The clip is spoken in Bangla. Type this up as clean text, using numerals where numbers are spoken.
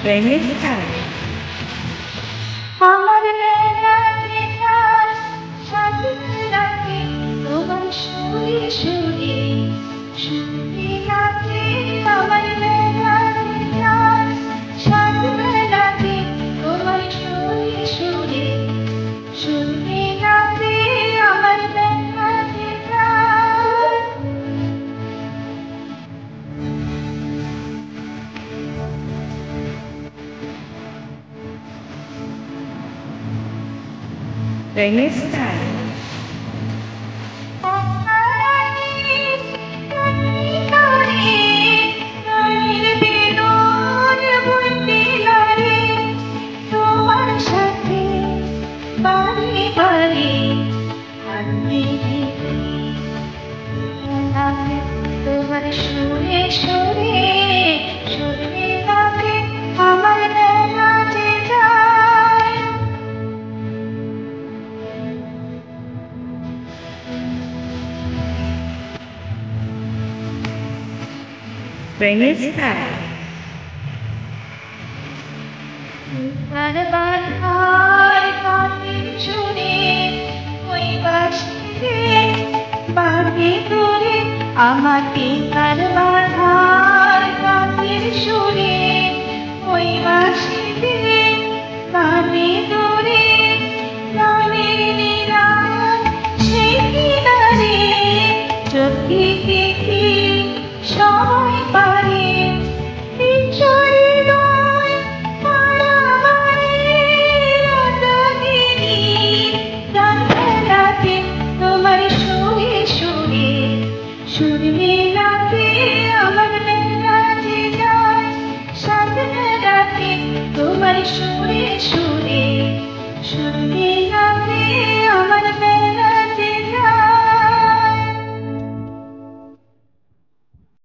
Remixar. আমার বেলাতে কার সাথে রাতে তোমার সুরে সুরে সুরে রাতে আমার বেলাতে কার সাথে রাতে তোমার সুরে সুরে সুরে রাতে আমার বেলাতে কার Remixar. তোমার সুরে সুরে সুরে রাতে আমার বেলাতে যায় Remixar. বারবার হয় কানের সুরে ওই বাঁশিতে বাঁধে ধরে আমাকে বারবার হয় কানের সুরে ওই বাঁশিতে বাঁধে ধরে গানের নিরান সেই কিনারে চোখে দেখি সবাই পারে তোমার সুরে সুরে সুর মেলাতে আমার বেলাতে যায় সাত রাতে তোমার সুরে সুরে সুর মেলাতে আমার বেলা